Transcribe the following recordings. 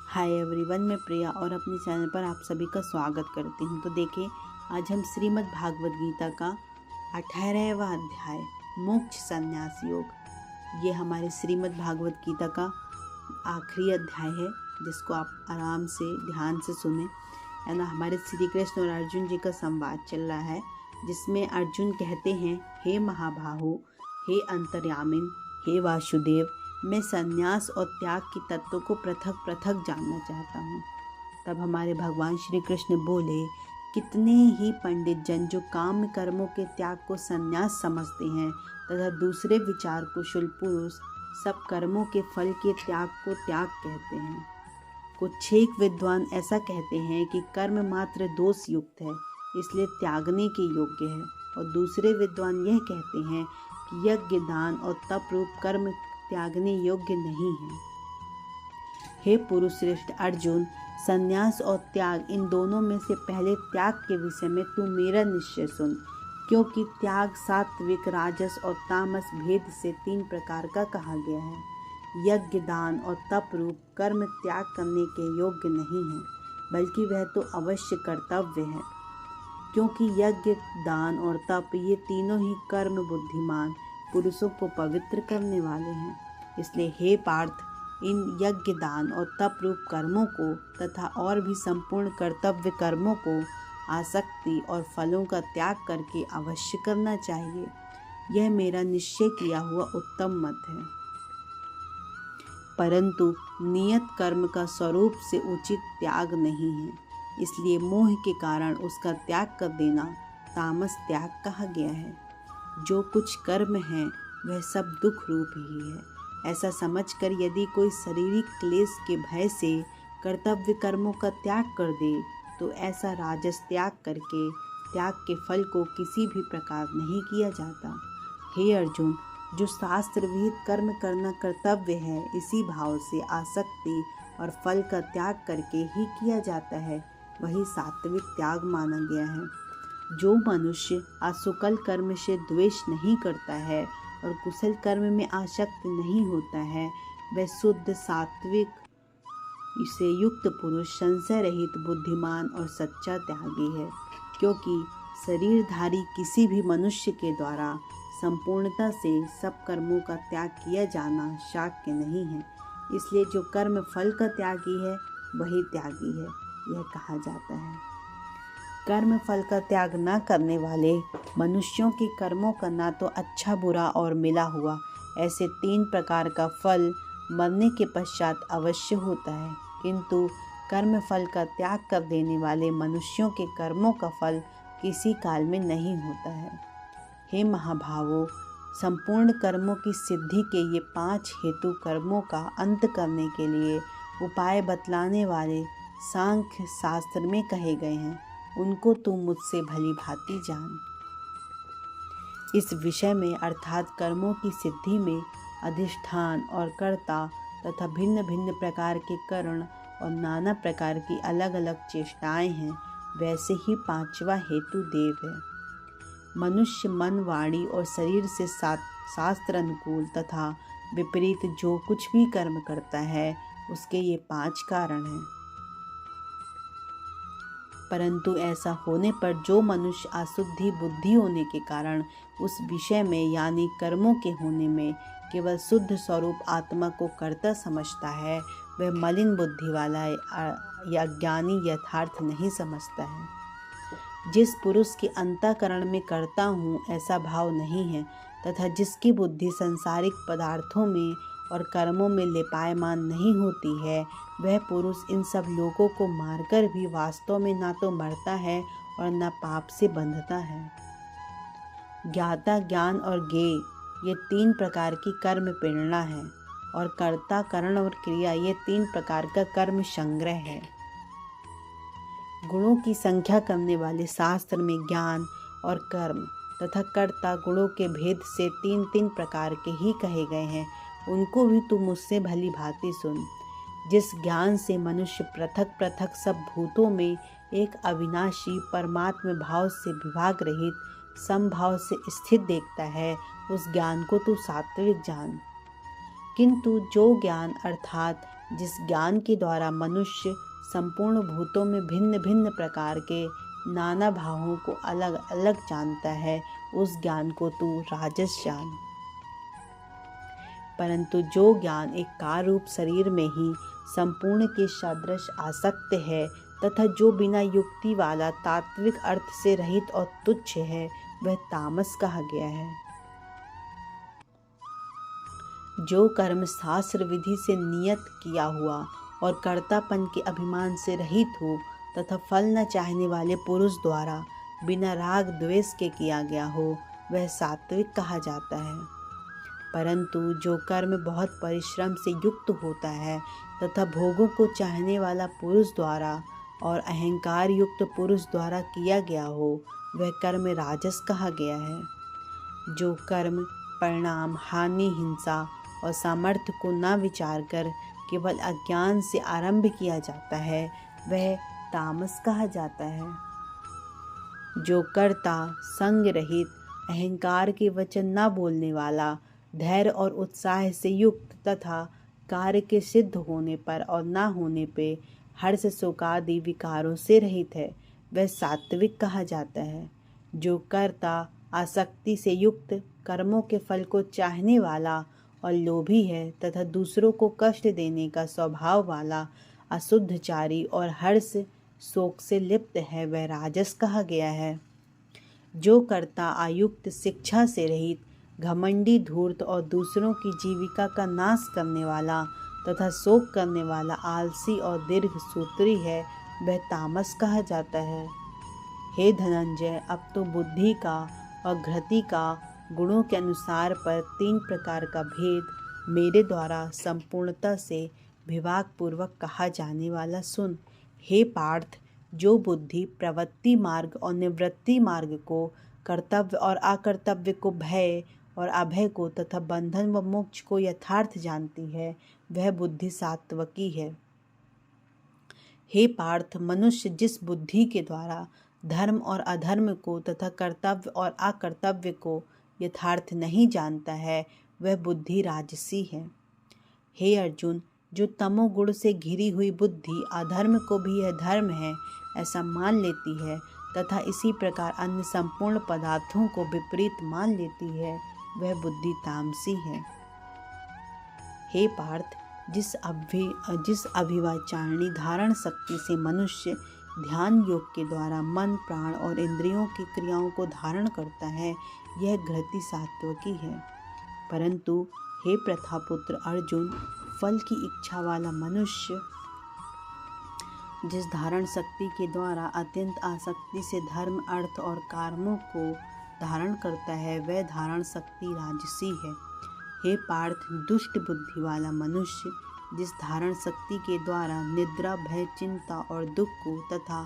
Hi everyone, मैं प्रिया और अपने चैनल पर आप सभी का स्वागत करती हूँ। तो देखिए, आज हम श्रीमद् भागवत गीता का 18वां अध्याय मोक्ष संन्यास योग, ये हमारे श्रीमद् भागवत गीता का आखिरी अध्याय है, जिसको आप आराम से ध्यान से सुने। है ना। हमारे श्री कृष्ण और अर्जुन जी का संवाद चल रहा है, जिसमें अर्जुन कहते हैं, हे महाबाहो, हे अंतर्यामिन, हे वासुदेव, मैं संन्यास और त्याग के तत्व को पृथक पृथक जानना चाहता हूँ। तब हमारे भगवान श्री कृष्ण बोले, कितने ही पंडित जन जो काम कर्मों के त्याग को संन्यास समझते हैं तथा दूसरे विचार कुशल पुरुष सब कर्मों के फल के त्याग को त्याग कहते हैं। कुछ एक विद्वान ऐसा कहते हैं कि कर्म मात्र दोष युक्त है, इसलिए त्यागने के योग्य है, और दूसरे विद्वान यह कहते हैं कि यज्ञ, दान और तप रूप कर्म त्यागने योग्य नहीं है। हे पुरुष श्रेष्ठ अर्जुन, संन्यास और त्याग, इन दोनों में से पहले त्याग के विषय में तू मेरा निश्चय सुन, क्योंकि त्याग सात्विक, राजस और तामस भेद से 3 प्रकार का कहा गया है। यज्ञ, दान और तप रूप कर्म त्याग करने के योग्य नहीं है, बल्कि वह तो अवश्य कर्तव्य है, क्योंकि यज्ञ, दान और तप ये तीनों ही कर्म बुद्धिमान पुरुषों को पवित्र करने वाले हैं। इसलिए हे पार्थ, इन यज्ञ, दान और तप रूप कर्मों को तथा और भी संपूर्ण कर्तव्य कर्मों को आसक्ति और फलों का त्याग करके अवश्य करना चाहिए। यह मेरा निश्चय किया हुआ उत्तम मत है। परंतु नियत कर्म का स्वरूप से उचित त्याग नहीं है, इसलिए मोह के कारण उसका त्याग कर देना तामस त्याग कहा गया है। जो कुछ कर्म है वह सब दुख रूप ही है। ऐसा समझकर यदि कोई शारीरिक क्लेश के भय से कर्तव्य कर्मों का त्याग कर दे, तो ऐसा राजस त्याग करके त्याग के फल को किसी भी प्रकार नहीं किया जाता। हे अर्जुन, जो शास्त्र विहित कर्म करना कर्तव्य है, इसी भाव से आसक्ति और फल का त्याग करके ही किया जाता है, वही सात्विक त्याग माना गया है। जो मनुष्य असुकल कर्म से द्वेष नहीं करता है और कुशल कर्म में आसक्त नहीं होता है, वह शुद्ध सात्विक से युक्त पुरुष, संशय रहित, बुद्धिमान और सच्चा त्यागी है। क्योंकि शरीरधारी किसी भी मनुष्य के द्वारा संपूर्णता से सब कर्मों का त्याग किया जाना शक्य नहीं है, इसलिए जो कर्म फल का त्यागी है वही त्यागी है, यह कहा जाता है। कर्म फल का त्याग न करने वाले मनुष्यों के कर्मों का ना तो अच्छा बुरा और मिला हुआ, ऐसे 3 प्रकार का फल मरने के पश्चात अवश्य होता है, किंतु कर्म फल का त्याग कर देने वाले मनुष्यों के कर्मों का फल किसी काल में नहीं होता है। हे महाभावों, संपूर्ण कर्मों की सिद्धि के ये 5 हेतु कर्मों का अंत करने के लिए उपाय बतलाने वाले सांख्य शास्त्र में कहे गए हैं, उनको तू मुझसे भली भांति जान। इस विषय में अर्थात कर्मों की सिद्धि में अधिष्ठान और कर्ता तथा भिन्न भिन्न प्रकार के करण और नाना प्रकार की अलग अलग चेष्टाएं हैं, वैसे ही 5वां हेतु देव है। मनुष्य मन, वाणी और शरीर से शास्त्र अनुकूल तथा विपरीत जो कुछ भी कर्म करता है, उसके ये 5 कारण हैं। परंतु ऐसा होने पर जो मनुष्य अशुद्धि बुद्धि होने के कारण उस विषय में यानी कर्मों के होने में केवल शुद्ध स्वरूप आत्मा को कर्ता समझता है, वह मलिन बुद्धि वाला या अज्ञानी यथार्थ नहीं समझता है। जिस पुरुष के अंतःकरण में करता हूँ ऐसा भाव नहीं है तथा जिसकी बुद्धि संसारिक पदार्थों में और कर्मों में लिपायमान नहीं होती है, वह पुरुष इन सब लोगों को मारकर भी वास्तव में ना तो मरता है और न पाप से बंधता है। ज्ञाता, ज्ञान और ज्ञेय ये 3 प्रकार की कर्म प्रेरणा है, और कर्ता, करण और क्रिया ये 3 प्रकार का कर्म संग्रह है। गुणों की संख्या करने वाले शास्त्र में ज्ञान और कर्म तथा कर्ता गुणों के भेद से 3-3 प्रकार के ही कहे गए हैं, उनको भी तू मुझसे भली भांति सुन। जिस ज्ञान से मनुष्य पृथक पृथक सब भूतों में एक अविनाशी परमात्म भाव से विभाग रहित समभाव से स्थित देखता है, उस ज्ञान को तू सात्विक जान। किंतु जो ज्ञान अर्थात जिस ज्ञान के द्वारा मनुष्य संपूर्ण भूतों में भिन्न भिन्न प्रकार के नाना भावों को अलग अलग जानता है, उस ज्ञान को तू राजस जान। परंतु जो ज्ञान एक कार रूप शरीर में ही संपूर्ण के सदृश आसक्त है तथा जो बिना युक्ति वाला तात्विक अर्थ से रहित और तुच्छ है, वह तामस कहा गया है। जो कर्म शास्त्र विधि से नियत किया हुआ और कर्तापन के अभिमान से रहित हो तथा फल न चाहने वाले पुरुष द्वारा बिना राग द्वेष के किया गया हो, वह सात्विक कहा जाता है। परंतु जो कर्म बहुत परिश्रम से युक्त होता है तथा भोगों को चाहने वाला पुरुष द्वारा और अहंकार युक्त पुरुष द्वारा किया गया हो, वह कर्म राजस कहा गया है। जो कर्म परिणाम, हानि, हिंसा और सामर्थ्य को न विचार कर केवल अज्ञान से आरंभ किया जाता है, वह तामस कहा जाता है। जो कर्ता, संग रहित, अहंकार के वचन न बोलने वाला, धैर्य और उत्साह से युक्त तथा कार्य के सिद्ध होने पर और न होने पे हर्ष शोकादि विकारों से रहित है, वह सात्विक कहा जाता है। जो कर्ता आसक्ति से युक्त, कर्मों के फल को चाहने वाला और लोभी है तथा दूसरों को कष्ट देने का स्वभाव वाला, अशुद्धचारी और हर्ष शोक से लिप्त है, वह राजस कहा गया है। जो कर्ता आयुक्त, शिक्षा से रहित, घमंडी, धूर्त और दूसरों की जीविका का नाश करने वाला तथा शोक करने वाला, आलसी और दीर्घ सूत्री है, वह तामस कहा जाता है। हे धनंजय, अब तो बुद्धि का और घृति का गुणों के अनुसार पर 3 प्रकार का भेद मेरे द्वारा संपूर्णता से विभाग पूर्वक कहा जाने वाला सुन। हे पार्थ, जो बुद्धि प्रवृत्ति मार्ग और निवृत्ति मार्ग को, कर्तव्य और अकर्तव्य को, भय और अभय को तथा बंधन व मोक्ष को यथार्थ जानती है, वह बुद्धि सात्वकी है। हे पार्थ, मनुष्य जिस बुद्धि के द्वारा धर्म और अधर्म को तथा कर्तव्य और अकर्तव्य को यथार्थ नहीं जानता है, वह बुद्धि राजसी है। हे अर्जुन, जो तमोगुण से घिरी हुई बुद्धि अधर्म को भी यह धर्म है ऐसा मान लेती है तथा इसी प्रकार अन्य संपूर्ण पदार्थों को विपरीत मान लेती है, वह बुद्धि तामसी है। हे पार्थ, जिस अभिवाचारणी धारण शक्ति से मनुष्य ध्यान योग के द्वारा मन, प्राण और इंद्रियों की क्रियाओं को धारण करता है, यह घृति सात्वकी है। परंतु हे प्रथापुत्र अर्जुन, फल की इच्छा वाला मनुष्य जिस धारण शक्ति के द्वारा अत्यंत आसक्ति से धर्म, अर्थ और कर्मों को धारण करता है, वह धारण शक्ति राजसी है। हे पार्थ, दुष्ट बुद्धि वाला मनुष्य जिस धारण शक्ति के द्वारा निद्रा, भय, चिंता और दुख को तथा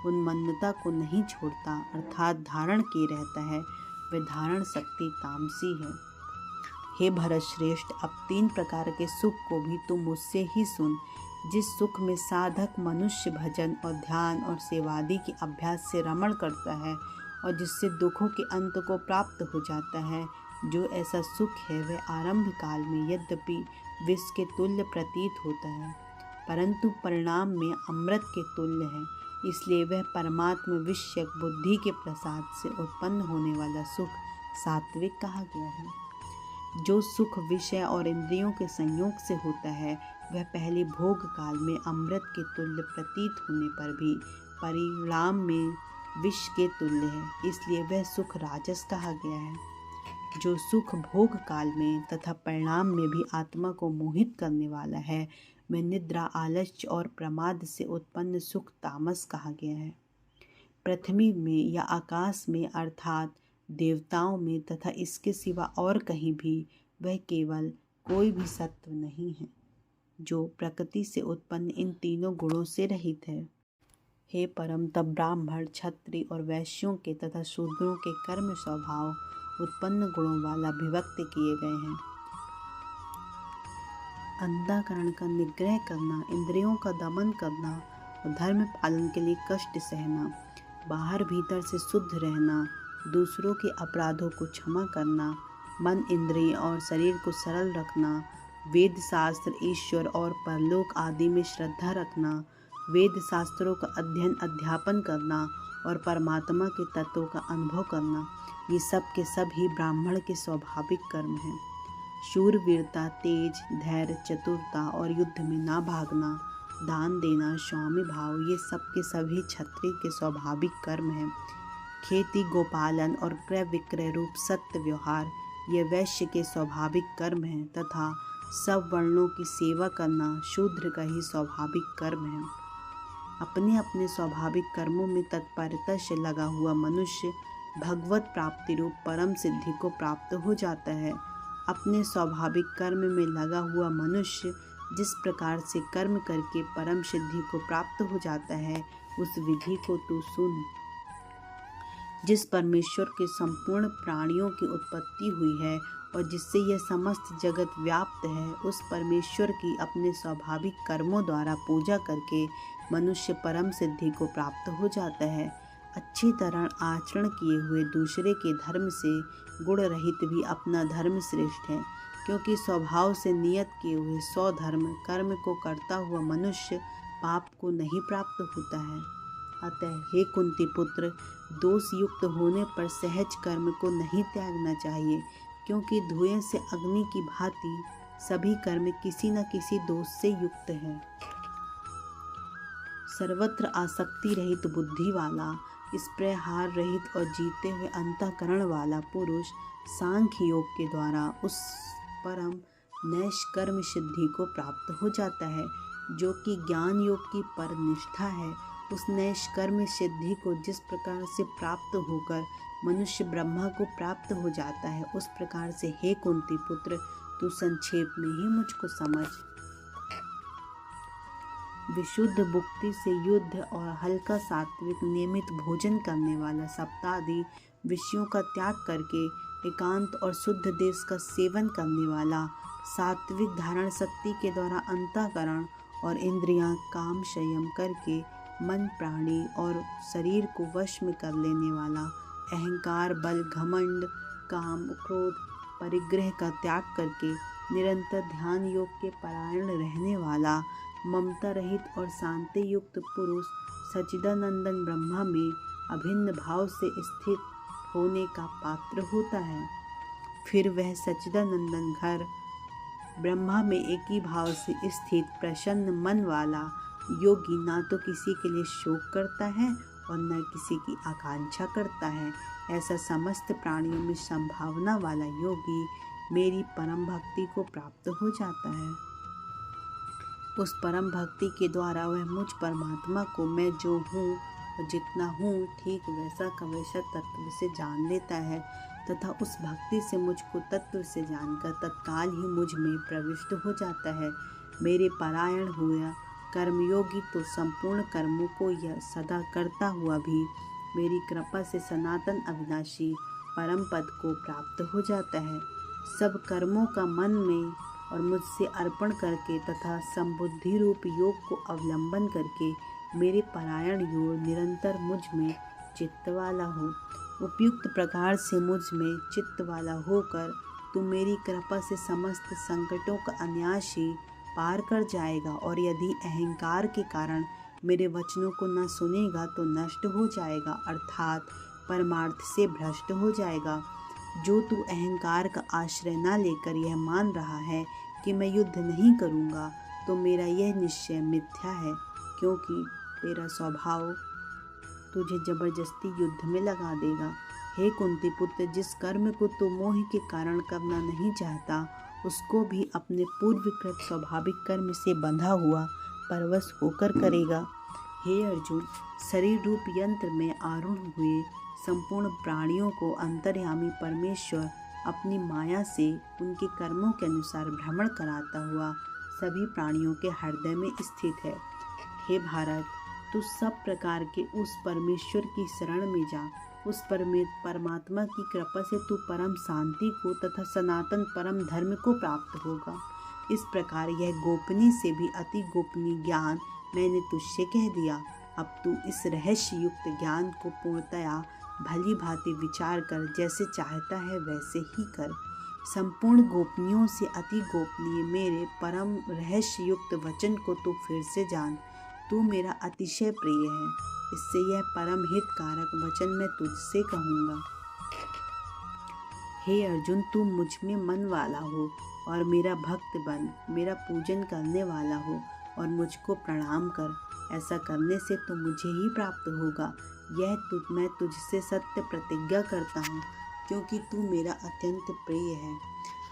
उन्मन्नता को नहीं छोड़ता अर्थात धारण किए रहता है, वह धारण शक्ति तामसी है। हे भरतश्रेष्ठ, अब 3 प्रकार के सुख को भी तुम मुझसे ही सुन। जिस सुख में साधक मनुष्य भजन और ध्यान और सेवादि के अभ्यास से रमण करता है और जिससे दुखों के अंत को प्राप्त हो जाता है, जो ऐसा सुख है वह आरंभ काल में यद्यपि विष के तुल्य प्रतीत होता है, परंतु परिणाम में अमृत के तुल्य है। इसलिए वह परमात्मा विषयक बुद्धि के प्रसाद से उत्पन्न होने वाला सुख सात्विक कहा गया है। जो सुख विषय और इंद्रियों के संयोग से होता है, वह पहले भोग काल में अमृत के तुल्य प्रतीत होने पर भी परिणाम में विष के तुल्य है, इसलिए वह सुख राजस कहा गया है। जो सुख भोग काल में तथा परिणाम में भी आत्मा को मोहित करने वाला है, वह निद्रा, आलस्य और प्रमाद से उत्पन्न सुख तामस कहा गया है। पृथ्वी में या आकाश में अर्थात देवताओं में तथा इसके सिवा और कहीं भी वह केवल कोई भी सत्व नहीं है जो प्रकृति से उत्पन्न इन तीनों गुणों से रहित है। हे परम, तब ब्राह्मण, क्षत्रिय और वैश्यों के तथा शूद्रों के कर्म स्वभाव उत्पन्न गुणों वाला विभक्त किए गए हैं। अंतःकरण का निग्रह करना, इंद्रियों का दमन करना और धर्म पालन के लिए कष्ट सहना, बाहर भीतर से शुद्ध रहना, दूसरों के अपराधों को क्षमा करना, मन, इंद्रिय और शरीर को सरल रखना, वेद शास्त्र, ईश्वर और परलोक आदि में श्रद्धा रखना, वेद शास्त्रों का अध्ययन अध्यापन करना और परमात्मा के तत्वों का अनुभव करना, ये सब के सब ही ब्राह्मण के स्वाभाविक कर्म हैं। शूरवीरता, तेज, धैर्य, चतुरता और युद्ध में ना भागना, दान देना, स्वामी भाव, ये सब के सभी क्षत्रिय के स्वाभाविक कर्म हैं। खेती, गोपालन और क्रय विक्रय रूप सत्य व्यवहार, ये वैश्य के स्वाभाविक कर्म हैं तथा सब वर्णों की सेवा करना शूद्र का ही स्वाभाविक कर्म है। अपने अपने स्वाभाविक कर्मों में तत्परता से लगा हुआ मनुष्य भगवत प्राप्ति रूप परम सिद्धि को प्राप्त हो जाता है। अपने स्वाभाविक कर्म में लगा हुआ मनुष्य जिस प्रकार से कर्म करके परम सिद्धि को प्राप्त हो जाता है, उस विधि को तू सुन। जिस परमेश्वर के संपूर्ण प्राणियों की उत्पत्ति हुई है और जिससे यह समस्त जगत व्याप्त है, उस परमेश्वर की अपने स्वाभाविक कर्मों द्वारा पूजा करके मनुष्य परम सिद्धि को प्राप्त हो जाता है। अच्छी तरह आचरण किए हुए दूसरे के धर्म से गुण रहित भी अपना धर्म श्रेष्ठ है, क्योंकि स्वभाव से नियत किए हुए 100 धर्म कर्म को करता हुआ मनुष्य पाप को नहीं प्राप्त होता है। अतः हे कुंती पुत्र, दोष युक्त होने पर सहज कर्म को नहीं त्यागना चाहिए, क्योंकि धुएं से अग्नि की भांति सभी कर्म किसी न किसी दोष से युक्त है। सर्वत्र आसक्ति रहित बुद्धि वाला, स्प्रेय हार रहित और जीते हुए अंतःकरण वाला पुरुष सांख्य योग के द्वारा उस परम नैष्कर्म सिद्धि को प्राप्त हो जाता है, जो कि ज्ञान योग की पर निष्ठा है। उस नैष्कर्म सिद्धि को जिस प्रकार से प्राप्त होकर मनुष्य ब्रह्मा को प्राप्त हो जाता है, उस प्रकार से हे कुंती पुत्र, तू संक्षेप में ही मुझको समझ। विशुद्ध भुक्ति से युद्ध और हल्का सात्विक नियमित भोजन करने वाला, सप्तादि विषयों का त्याग करके एकांत और शुद्ध देश का सेवन करने वाला, सात्विक धारण शक्ति के द्वारा अंतःकरण और इंद्रियां काम संयम करके मन, प्राणी और शरीर को वश में कर लेने वाला, अहंकार, बल, घमंड, काम, क्रोध, परिग्रह का त्याग करके निरंतर ध्यान योग के परायण रहने वाला, ममता रहित और शांति युक्त पुरुष सच्चिदानंदन ब्रह्मा में अभिन्न भाव से स्थित होने का पात्र होता है। फिर वह सच्चिदानंदन घर ब्रह्मा में एक ही भाव से स्थित प्रसन्न मन वाला योगी ना तो किसी के लिए शोक करता है और न किसी की आकांक्षा करता है। ऐसा समस्त प्राणियों में संभावना वाला योगी मेरी परम भक्ति को प्राप्त हो जाता है। उस परम भक्ति के द्वारा वह मुझ परमात्मा को मैं जो हूँ और जितना हूँ ठीक वैसा का वैसा तत्व से जान लेता है तथा उस भक्ति से मुझको तत्व से जानकर तत्काल ही मुझ में प्रविष्ट हो जाता है। मेरे परायण हुआ कर्मयोगी तो संपूर्ण कर्मों को यह सदा करता हुआ भी मेरी कृपा से सनातन अविनाशी परम पद को प्राप्त हो जाता है। सब कर्मों का मन में और मुझसे अर्पण करके तथा संबुद्धि रूप योग को अवलंबन करके मेरे परायण योग निरंतर मुझ में चित्त वाला हो। उपयुक्त प्रकार से मुझ में चित्त वाला होकर तू मेरी कृपा से समस्त संकटों का अनायास पार कर जाएगा, और यदि अहंकार के कारण मेरे वचनों को न सुनेगा तो नष्ट हो जाएगा, अर्थात परमार्थ से भ्रष्ट हो जाएगा। जो तू अहंकार का आश्रय न लेकर यह मान रहा है कि मैं युद्ध नहीं करूँगा, तो मेरा यह निश्चय मिथ्या है, क्योंकि तेरा स्वभाव तुझे जबरदस्ती युद्ध में लगा देगा। हे कुंती पुत्र, जिस कर्म को तू मोह के कारण करना नहीं चाहता, उसको भी अपने पूर्वकृत स्वाभाविक कर्म से बंधा हुआ परवश होकर करेगा। हे अर्जुन, शरीर रूप यंत्र में आरूढ़ हुए संपूर्ण प्राणियों को अंतर्यामी परमेश्वर अपनी माया से उनके कर्मों के अनुसार भ्रमण कराता हुआ सभी प्राणियों के हृदय में स्थित है। हे भारत, तू सब प्रकार के उस परमेश्वर की शरण में जा। उस परमात्मा की कृपा से तू परम शांति को तथा सनातन परम धर्म को प्राप्त होगा। इस प्रकार यह गोपनीय से भी अति गोपनीय ज्ञान मैंने तुझसे कह दिया। अब तू इस रहस्य युक्त ज्ञान को पूर्णतया भली भांति विचार कर, जैसे चाहता है वैसे ही कर। संपूर्ण गोपनीयों से अति गोपनीय मेरे परम रहस्य युक्त वचन को तू फिर से जान। तू मेरा अतिशय प्रिय है, इससे यह परम हितकारक वचन मैं तुझसे कहूँगा। हे अर्जुन, तू मुझ में मन वाला हो और मेरा भक्त बन, मेरा पूजन करने वाला हो और मुझको प्रणाम कर। ऐसा करने से तो मुझे ही प्राप्त होगा। मैं तुझसे सत्य प्रतिज्ञा करता हूँ, क्योंकि तू मेरा अत्यंत प्रिय है।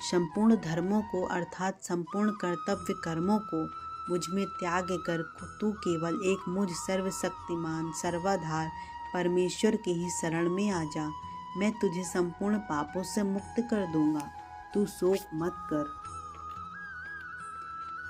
संपूर्ण धर्मों को अर्थात संपूर्ण कर्तव्य कर्मों को मुझ में त्याग कर तू केवल एक मुझ सर्वशक्तिमान सर्वाधार परमेश्वर के ही शरण में आ जा। मैं तुझे संपूर्ण पापों से मुक्त कर दूंगा। तू शोक मत कर।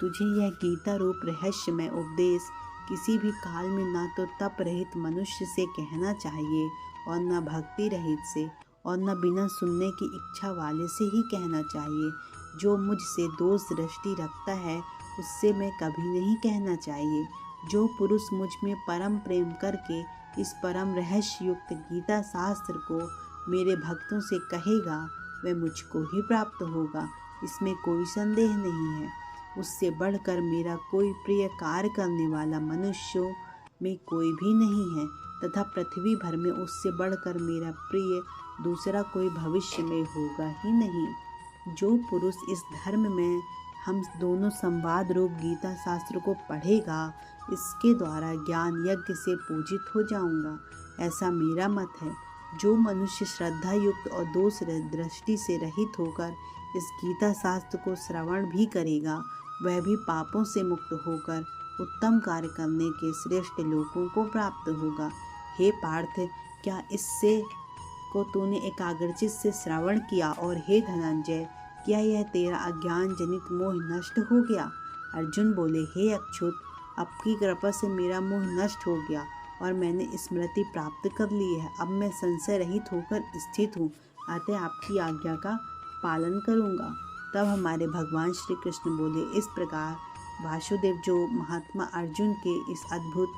तुझे यह गीता रूप रहस्यमय उपदेश किसी भी काल में ना तो तप रहित मनुष्य से कहना चाहिए और न भक्ति रहित से और न बिना सुनने की इच्छा वाले से ही कहना चाहिए। जो मुझसे दोष दृष्टि रखता है उससे मैं कभी नहीं कहना चाहिए। जो पुरुष मुझ में परम प्रेम करके इस परम रहस्य युक्त गीता शास्त्र को मेरे भक्तों से कहेगा वह मुझको ही प्राप्त होगा, इसमें कोई संदेह नहीं है। उससे बढ़कर मेरा कोई प्रिय कार्य करने वाला मनुष्यों में कोई भी नहीं है तथा पृथ्वी भर में उससे बढ़कर मेरा प्रिय दूसरा कोई भविष्य में होगा ही नहीं। जो पुरुष इस धर्म में हम दोनों संवाद रूप गीता शास्त्र को पढ़ेगा, इसके द्वारा ज्ञान यज्ञ से पूजित हो जाऊंगा, ऐसा मेरा मत है। जो मनुष्य श्रद्धा युक्त और दोष दृष्टि से रहित होकर इस गीता शास्त्र को श्रवण भी करेगा, वह भी पापों से मुक्त होकर उत्तम कार्य करने के श्रेष्ठ लोकों को प्राप्त होगा। हे पार्थ, क्या इससे को तूने एकाग्रचित से श्रवण किया? और हे धनंजय, क्या यह तेरा अज्ञान जनित मोह नष्ट हो गया? अर्जुन बोले, हे अच्युत, आपकी कृपा से मेरा मोह नष्ट हो गया और मैंने स्मृति प्राप्त कर ली है। अब मैं संशय रहित होकर स्थित हूँ, अतः आपकी आज्ञा का पालन करूँगा। तब हमारे भगवान श्री कृष्ण बोले, इस प्रकार वासुदेव जो महात्मा अर्जुन के इस अद्भुत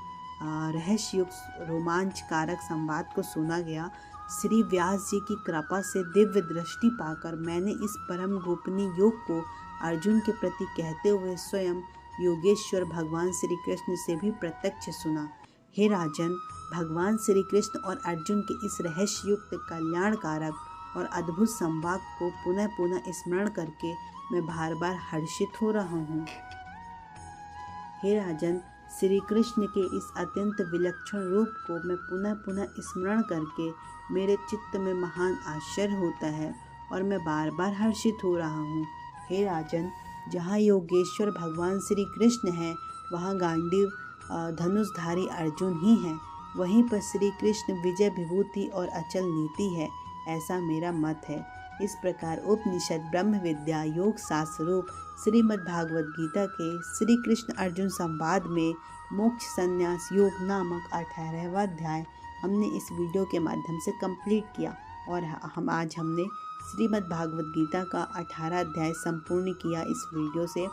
रहस्ययुक्त रोमांचकारक संवाद को सुना गया, श्री व्यास जी की कृपा से दिव्य दृष्टि पाकर मैंने इस परम गोपनीय योग को अर्जुन के प्रति कहते हुए स्वयं योगेश्वर भगवान श्री कृष्ण से भी प्रत्यक्ष सुना। हे राजन, भगवान श्री कृष्ण और अर्जुन के इस रहस्ययुक्त कल्याणकारक और अद्भुत संवाद को पुनः पुनः स्मरण करके मैं बार बार हर्षित हो रहा हूँ। हे राजन, श्री कृष्ण के इस अत्यंत विलक्षण रूप को मैं पुनः पुनः स्मरण करके मेरे चित्त में महान आश्चर्य होता है और मैं बार बार हर्षित हो रहा हूँ। हे राजन, जहाँ योगेश्वर भगवान श्री कृष्ण है, वहाँ गांडीव धनुषधारी अर्जुन ही है। वहीं पर श्री कृष्ण विजय विभूति और अचल नीति है, ऐसा मेरा मत है। इस प्रकार उपनिषद ब्रह्म विद्या योग शास्त्र रूप श्रीमद् भागवत गीता के श्री कृष्ण अर्जुन संवाद में मोक्ष संन्यास योग नामक 18वां अध्याय हमने इस वीडियो के माध्यम से कंप्लीट किया और आज हमने श्रीमद् भागवत गीता का 18 अध्याय संपूर्ण किया इस वीडियो से,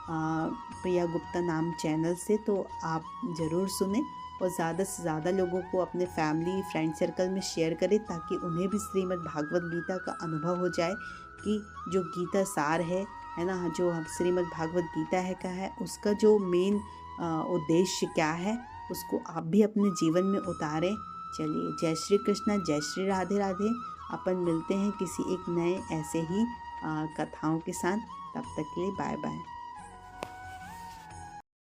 प्रिया गुप्ता नाम चैनल से। तो आप ज़रूर सुने और ज़्यादा से ज़्यादा लोगों को अपने फैमिली फ्रेंड सर्कल में शेयर करें, ताकि उन्हें भी श्रीमद् भागवत गीता का अनुभव हो जाए कि जो गीता सार है ना, जो हम श्रीमद् भागवत गीता है उसका जो मेन उद्देश्य क्या है, उसको आप भी अपने जीवन में उतारें। चलिए, जय श्री कृष्णा, जय श्री राधे राधे। अपन मिलते हैं किसी एक नए ऐसे ही कथाओं के साथ। तब तक के लिए बाय बाय।